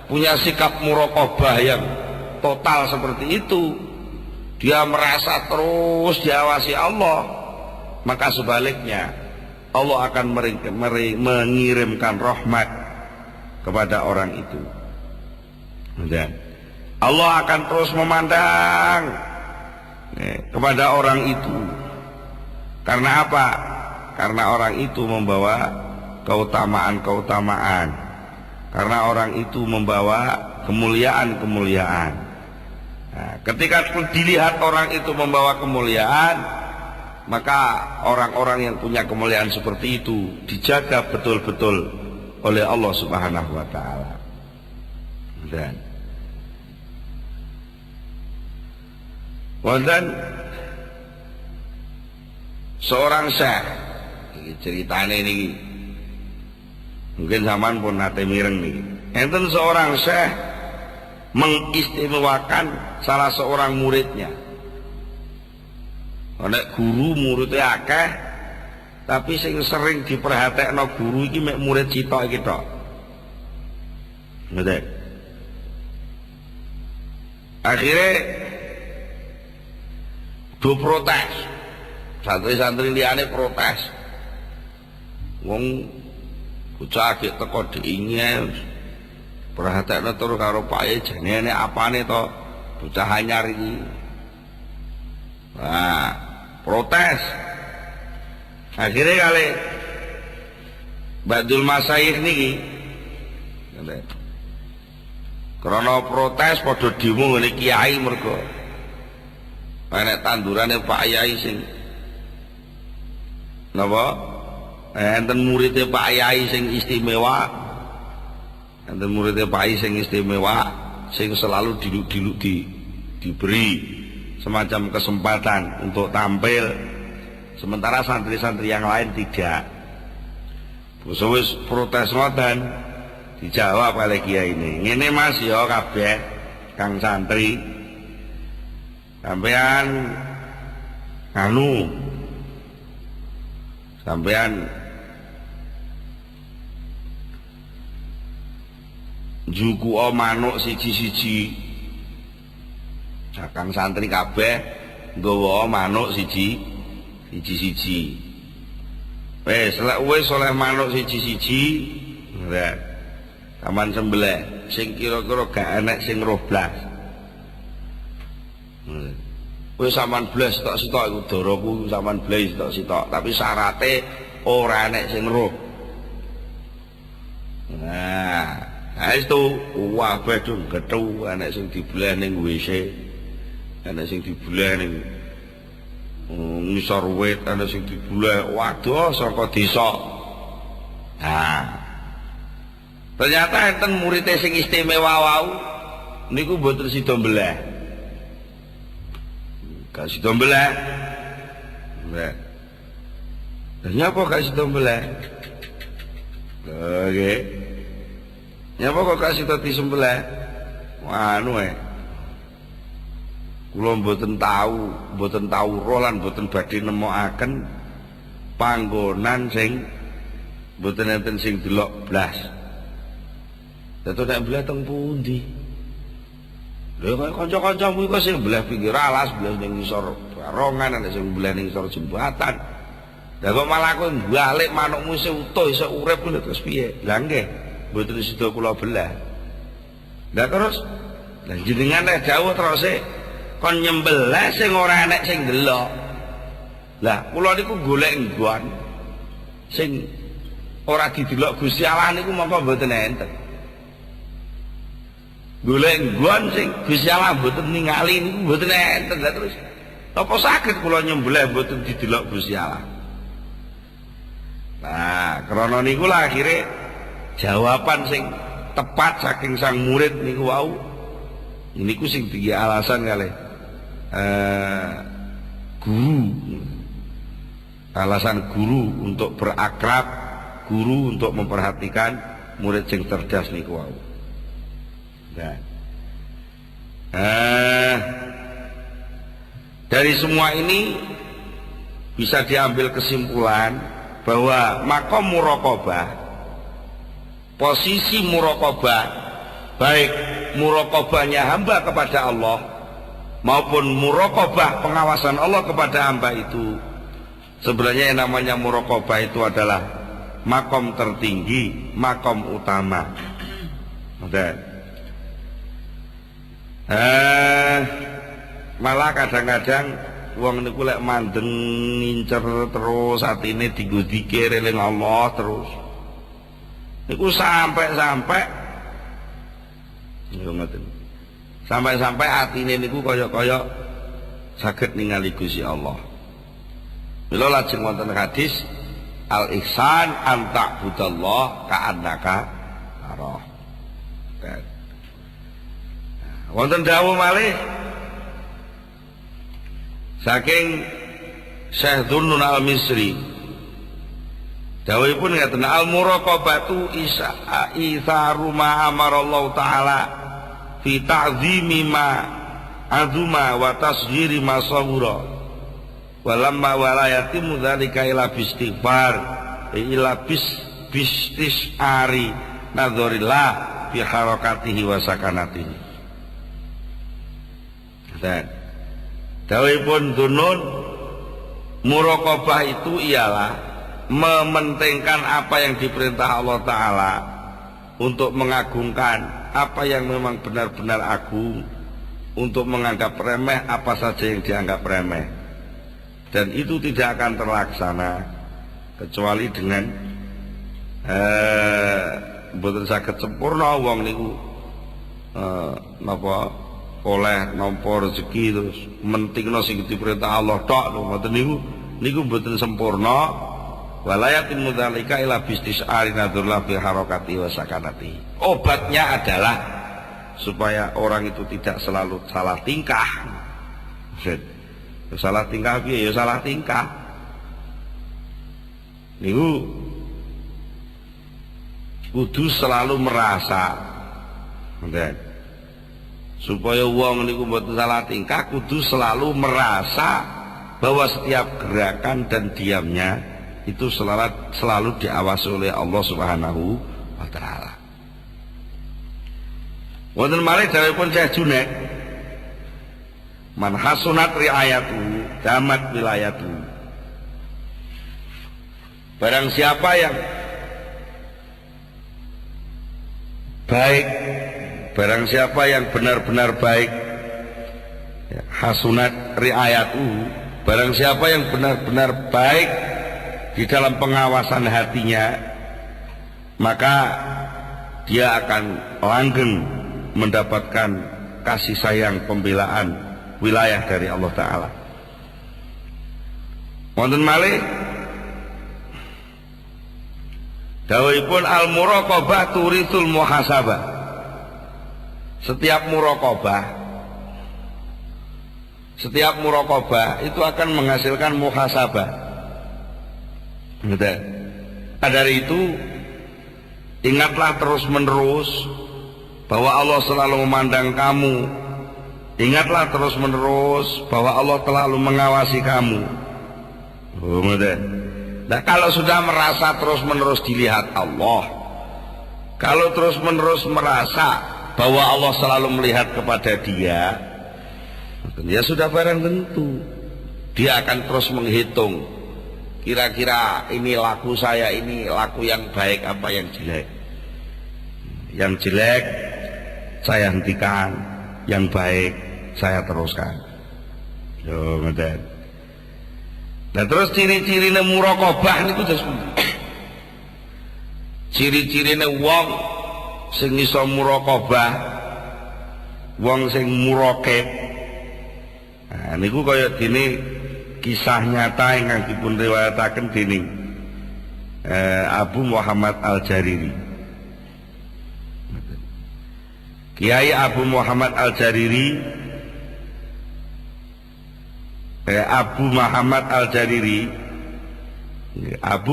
punya sikap muraqabah yang total seperti itu, dia merasa terus diawasi Allah, maka sebaliknya Allah akan mengirimkan rahmat kepada orang itu. Dan Allah akan terus memandang kepada orang itu. Karena apa? Karena orang itu membawa keutamaan-keutamaan. Karena orang itu membawa kemuliaan-kemuliaan. Nah, ketika dilihat orang itu membawa kemuliaan, maka orang-orang yang punya kemuliaan seperti itu dijaga betul-betul oleh Allah Subhanahu wa taala. Dan seorang syekh, iki ceritane niki. Mungkin zaman pun nate mireng niki. Enten seorang syekh mengistimewakan salah seorang muridnya. Nek guru muridnya akeh, tapi sing sering diperhatekno guru iki mek murid sitok iki tok. Ngerti? Akhirnya do protes. Santri-santri liyane protes. Wong bocah iki teko diingin perhatekno terus karo paye jenenge apane to bocah anyar iki. Nah, protes. Akhirnya kali Badul Masaih niki karena protes padha demo ngene kiai mergo enek tandurane Pak Yai sing napa enten muridé Pak Yai sing istimewa, enten muridé Pak Yai sing istimewa sing selalu diberi semacam kesempatan untuk tampil, sementara santri-santri yang lain tidak. Wis protes ngoten dijawab oleh kiai ini, ngene Mas ya kabeh kang santri sampean juku manuk siji-siji. Kang santri kabeh nggawa manuk siji-siji. Wis oleh manuk siji-siji, nggih. Taman sembelih sing kira-kira gak enek sing roh blas. Wis sampean blas tok sitok iku daraku sampean blas tok sitok, tapi syarate ora enek sing roh. Nah, itu kabeh dong gethu enek sing dibelah ning WC. Ana sing dibulah ning ngisor wit, ana sing dibulah waduh saka desa. Nah, ternyata enten murid sing istimewa wau niku mboten sida mbelah. Gak sida mbelah. Nah. Nyapa gak sida mbelah? Oke. Nyapa kok gak sida disembelih? Anu kula mboten tahu roh lan mboten badhe nemokaken panggonan sing mboten enten sing delok blas. Dadi nek mbelah teng pundi? Lha kok kanca-kancamu iku sing mbelah pinggir alas, mbelah ning ngisor barongan, ana sing mbelah ning ngisor jembatan. Lah kok malah kowe balik manukmu isih utuh, isih urip lho terus piye? Lah nggih, mboten sida kula belah. Lah terus lah jenengan nek dawuh terus kon nyembelih sing ora enek sing delok. Lah kula niku golek nggon sing ora didelok Gusti Allah niku mongko mboten enten. Golek nggon sing Gusti Allah mboten ningali niku mboten enten. Lah terus apa saged kula nyembelih mboten didelok Gusti Allah. Nah, krana niku lah akhire jawaban sing tepat saking sang murid niku wau. Niku sing digi alasan kalih guru, alasan guru untuk berakrab, guru untuk memperhatikan murid yang cerdas niku wau. Dari semua ini bisa diambil kesimpulan bahwa makom muraqabah, posisi muraqabah, baik muraqabahnya hamba kepada Allah maupun muraqabah pengawasan Allah kepada hamba itu, sebenarnya yang namanya muraqabah itu adalah makom tertinggi, makom utama. Malah kadang-kadang wong niku lek mandeng ngincer terus atine dienggo dzikir eling Allah terus. Niku sampai yo ngoten. Sampai atine niku kaya-kaya saged ningali Gusti Allah. Mila lajeng wonten hadis al-ihsan an ta'budallah ka'annaka tarah. Wonten dawuh malih saking Syekh Dhunnun al-Misri, dawuhipun ngaten, al-muraqabatu itharu ma amarallahu taala fi ta'zimi ma azuma wa tasghiri ma sawura walamma walayatimu dzalika ila bistighfar ila bistisari nadzorillah fi harakatihi wa sakanatihi. Dan dawuhipun Dhunnun, muraqabah itu ialah mementingkan apa yang diperintah Allah Ta'ala untuk mengagungkan apa yang memang benar-benar agung, untuk menganggap remeh apa saja yang dianggap remeh, dan itu tidak akan terlaksana kecuali dengan mboten saged sempurna wong niku napa oleh nampa rezeki terus mentingno sing diperintah Allah tok lho, ngoten niku mboten sempurna. Walayatin mudzalika ila bistisari nadzurlah fi harakati wa sakanati. Obatnya adalah supaya orang itu tidak selalu salah tingkah. Salah tingkah piye ya salah tingkah. Niku kudu selalu merasa, supaya wong niku mboten salah tingkah, kudu selalu merasa bahwa setiap gerakan dan diamnya itu selalu diawasi oleh Allah Subhanahu wa taala. Wonten malih dawuhipun Syekh Junaid, man hasunat riayatu damat wilayatu. Barang siapa yang baik, barang siapa yang benar-benar baik, hasunat riayatu, barang siapa yang benar-benar baik di dalam pengawasan hatinya, maka dia akan langgeng mendapatkan kasih sayang pembelaan wilayah dari Allah Ta'ala. Wonten malih dawuhipun al-muraqabah turithul muhasabah. Setiap muraqabah itu akan menghasilkan muhasabah. Dari itu ingatlah terus menerus bahwa Allah selalu memandang kamu. Ingatlah terus menerus bahwa Allah selalu mengawasi kamu. Nah, kalau sudah merasa terus menerus dilihat Allah, kalau terus menerus merasa bahwa Allah selalu melihat kepada dia, ya sudah barang tentu dia akan terus menghitung, kira-kira ini laku saya, ini laku yang baik apa yang jelek. Yang jelek saya hentikan, yang baik saya teruskan. Yo ngeten. Nah terus ciri-cirine muraqabah niku terus ciri-cirine wong sing iso muraqabah, wong sing muraqib. Nah niku kaya dene kisah nyata yang dipun riwayataken dening Abu Muhammad Al-Jariri. Kiai Abu Muhammad Al-Jariri, Abu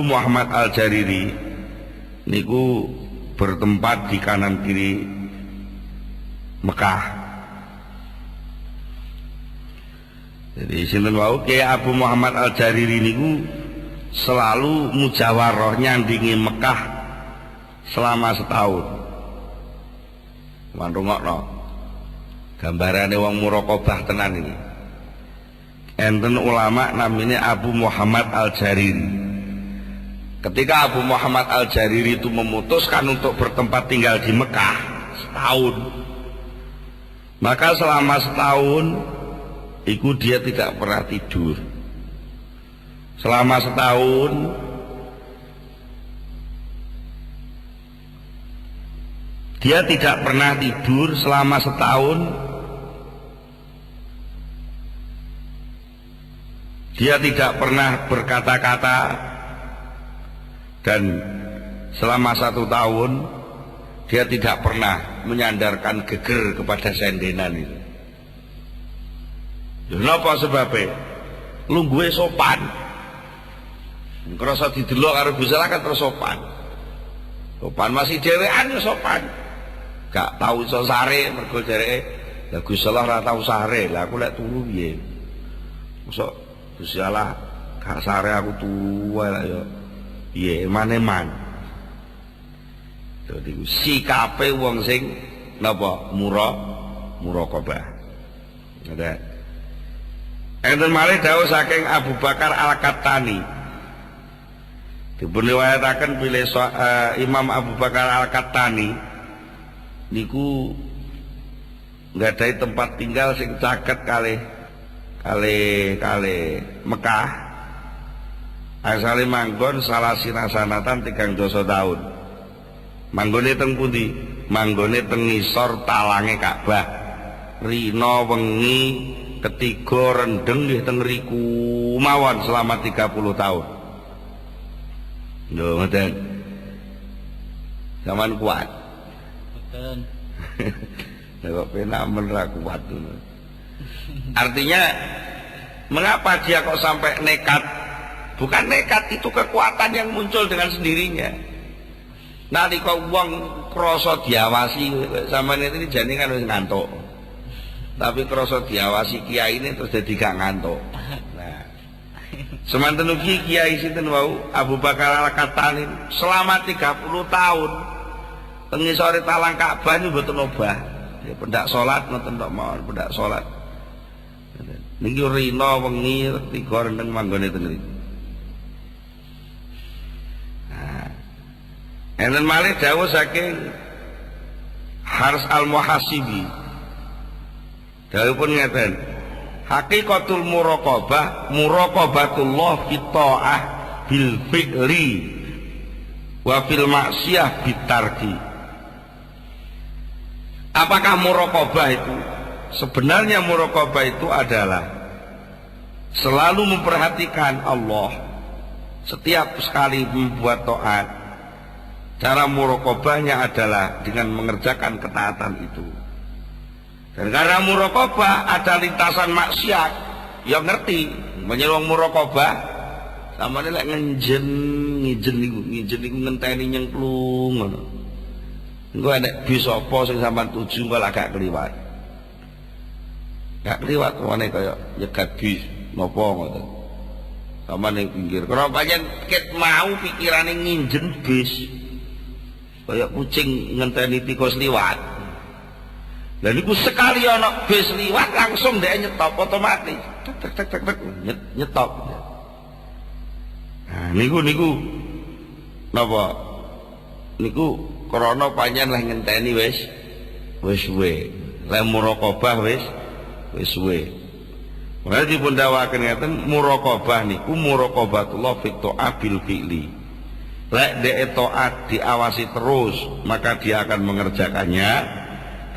Muhammad Al-Jariri niku bertempat di kanan kiri Mekah. Jadi sinten wau Kiai Abu Muhammad Al-Jariri niku selalu mujawaroh nyandingi Mekah selama setahun. Manrungokno gambarane wong muraqabah tenan ini. Enten ulama namanya Abu Muhammad Al-Jariri. Ketika Abu Muhammad Al-Jariri itu memutuskan untuk bertempat tinggal di Mekah setahun, maka selama setahun itu dia tidak pernah tidur. Selama setahun dia tidak pernah tidur. Selama setahun dia tidak pernah berkata-kata, dan selama 1 tahun dia tidak pernah menyandarkan geger kepada sendenan itu. Kenapa sebabnya? Lungguhe sopan. Ngerasa didelok karo Gusti Allah kan terus sopan. Sopan masih dhewean ya sopan. Gak tau iso sare mergo dereke lah Gusti Allah ora tau sare. Lah aku lek turu piye? Mosok Gusti Allah gak sare aku turu wae lah ya. Piye man-man. Dadi sikape wong sing napa muraqabah. Ada. Enten malih dawuh saking Abu Bakar Al-Qattani. Dipun riwayataken bilih Imam Abu Bakar Al-Qattani niku nggadahi tempat tinggal sing caket kalih Mekah. Asale manggon salah sinasanatan 3 tahun. Manggone teng pundi? Manggone teng ngisor talange Ka'bah. Rina wengi ketiga rendeng nggih teng riku mawon selama 30 tahun. Lho ngoten. Zaman kuat. Betul. Kok penak men ra kuat. Artinya mengapa dia kok sampai nekat? Bukan nekat, itu kekuatan yang muncul dengan sendirinya. Nalika wong krasa diawasi sampeyan ini jane kan wis ngantuk. Tapi krasa diawasi kiai ini terus dadi gak ngantuk. Nah. Semanten ugi kiai sinten wau Abu Bakar Al-Qattani selama 30 tahun teng ngisore talang Ka'bah niku mboten obah. Ya pendak salat ngoten tok mawon, pendak salat. Niki rina wengi 3 rendeng manggone teng mriku. Enten malih dawuh saking Haris Al-Muhasibi. Dawuhipun ngeten, hakikatul muraqabah muraqabatullah fi ta'ah bil fi'li wa fil maksiyah bitarki. Apakah muraqabah itu? Sebenarnya muraqabah itu adalah selalu memperhatikan Allah setiap sekali membuat taat. Cara muraqabahnya adalah dengan mengerjakan ketaatan itu. Dan karena muraqabah ada lintasan maksiat, ya ngerti. Menyelong muraqabah samane lek ngijen niku ngenteni nyengklung ngono. Engko nek bis apa sing sampean tuju kok agak kliwat. Gak kliwat wene kaya nyegat bis napa ngoten. Sampeyan ning pinggir. Karena pancen ket mau pikirane nginjen bis. Kayak kucing ngenteni tikus liwat. Lah niku sekali ana bis liwat langsung dhek nyetop otomatis. Tek nyetop. Nah niku napa? Niku krana panjenengan lah ngenteni wis suwe. Lah muraqabah wis suwe. Mula dipun dawaken ngeten muraqabah niku muraqabatullah fi ta'abil fi'li. Lek dia taat diawasi terus maka dia akan mengerjakannya.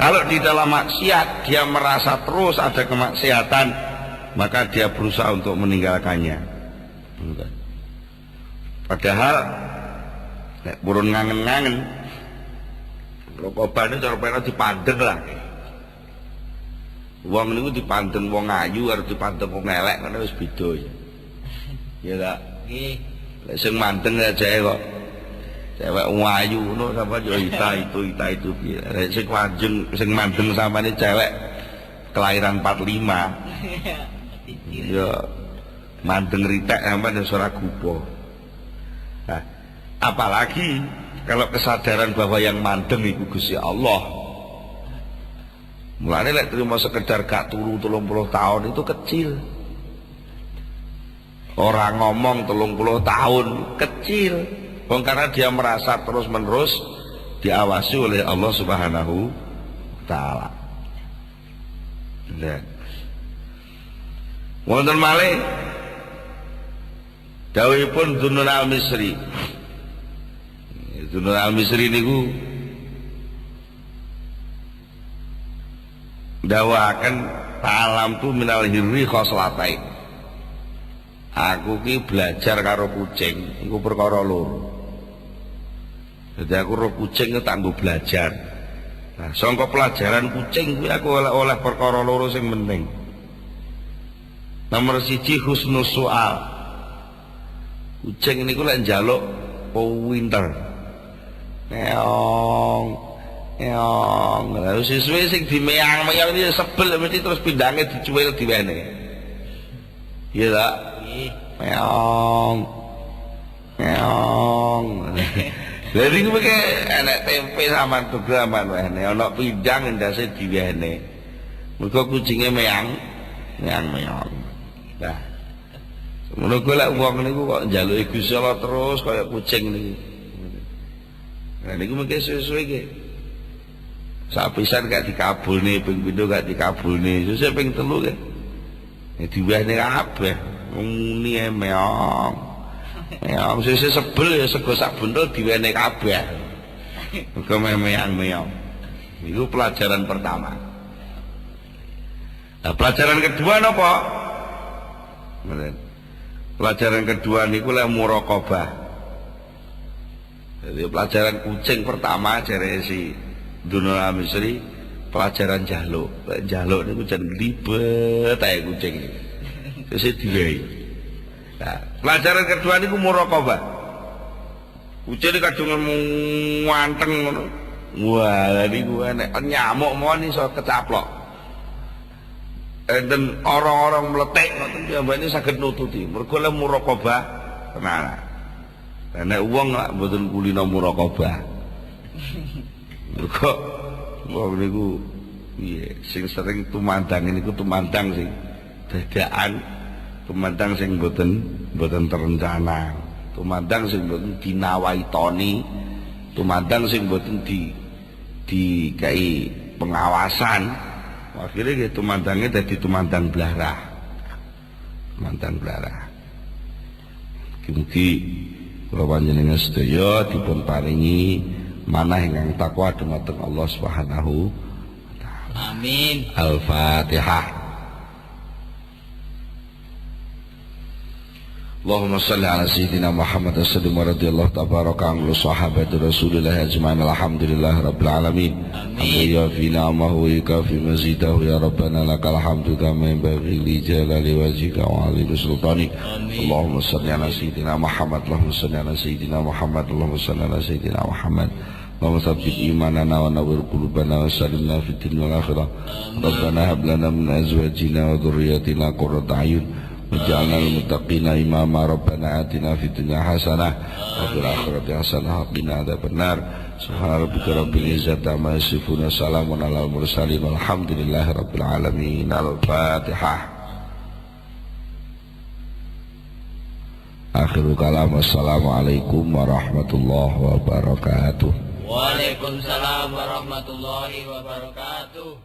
Kalau di dalam maksiat dia merasa terus ada kemaksiatan maka dia berusaha untuk meninggalkannya. Padahal lek burun ngangen-ngangen rokobane cara pena dipandeng lah. Wong niku dipandeng wong ayu harus dipandeng wong elek kan wis beda ya. Ya tak? Nggih. Sing mandeng aja kok cewek wayu ngono sampeyan yo ita itu piye. Sing mandeng sampeyan cewek kelahiran 45. Ya mandeng ritek sampeyan wis ora gupo. Apalagi kalau kesadaran bahwa yang mandeng iku Gusti Allah. Mulane lek terima sekedar gak turu 30 tahun itu kecil. Orang ngomong 30 tahun kecil. Wong karena dia merasa terus-menerus diawasi oleh Allah Subhanahu wa taala. Nah. Wonten malih dawuhipun Dzunun al-Misri. Dzunun al-Misri niku dawakan ta'alam tu minal hirri khoslatain. Aku ki belajar karo kucing iku perkara loro. Jadi aku ro kucing ku tak nggo belajar. Nah, sangka pelajaran kucing kuwi aku oleh perkara loro sing penting. Nomor 1 husnus soal. Kucing niku lek njaluk pinter. Eong, lalu siswi sing dimeang-meang ini sebel mesti terus pindangnya dicuil diwene. Iya tak? Meong. Jadi itu pakai enak tempe sama tugraman wene, ana pindang ndase diwene. Mergo kucingnya meang. Nah. Semono golek wong niku kok njaluki Gusti Allah terus kaya kucing niku. Nah niku mengke suwe-suwe iki. Sapisan gak dikabulne, ping pindho gak dikabulne, sesuk ping 3 ke. Diwehne kabeh. Muni meong. Meong sesuk sebel ya sego sak buntul diwehne kabeh. Mergo meong. Iku pelajaran pertama. Nah, pelajaran kedua napa? Pelajaran kedua niku lek muraqabah. Jadi pelajaran kucing pertama jare si Dzunun al-Misri pelajaran jaluk. Jaluk niku jan ribet ae kucing iki. Sesuk diwehi. Nah, pelajaran kedua niku muraqabah. Kucing kadung nganteng ngono. Wah, niku nek nyamuk mawon iso kecaplok. Dan orang-orang meletek ngoten piyambake saged nututi. Mergo le muraqabah tenan. Nek wong lak mboten kulina muraqabah. Mergo wong niku piye sing sering tumandang niku tumandang sing dadakan, tumandang sing mboten terencana, tumandang sing mboten dinawaitoni, tumandang sing mboten dikai pengawasan. Akhirnya gitu tumandangnya jadi tumandang belarah. Mugi-mugi kula panjenengan sedaya dipun paringi manah ingkang takwa dumateng Allah Subhanahu wa taala. Amin. Al-Fatihah. Allahumma salli ala sayyidina Muhammad as-sallim wa radiyallahu tabaraka an sahabati Rasulillah ajma'in alhamdulillah rabbil alamin. Hamdu fi ni'amahu wa yukafi mazidahu ya rabbana lakal hamdu kama yanbaghi li jalali wajhika wa 'ali sultanik. Allahumma salli ala sayyidina Muhammad, Allahumma salli ala sayyidina Muhammad, Allahumma salli ala sayyidina Muhammad. Allahumma tsabbit imanana wa nawwir qulubana wa sallimna fid dunya wal akhirah. Rabbana hab lana min azwajina wa dhurriyyatina qurrata a'yun waj'alna lil muttaqina imama. Rabbana atina fid dunya hasanah wa fil akhirati hasanah wa qina adzabannar. Subhana rabbika rabbil izzati amma yasifun wa salamun alal mursalin walhamdulillahi rabbil alamin. Al-Fatihah. Akhirul kalam. Assalamualaikum warahmatullahi wabarakatuh. Waalaikumsalam warahmatullahi wabarakatuh.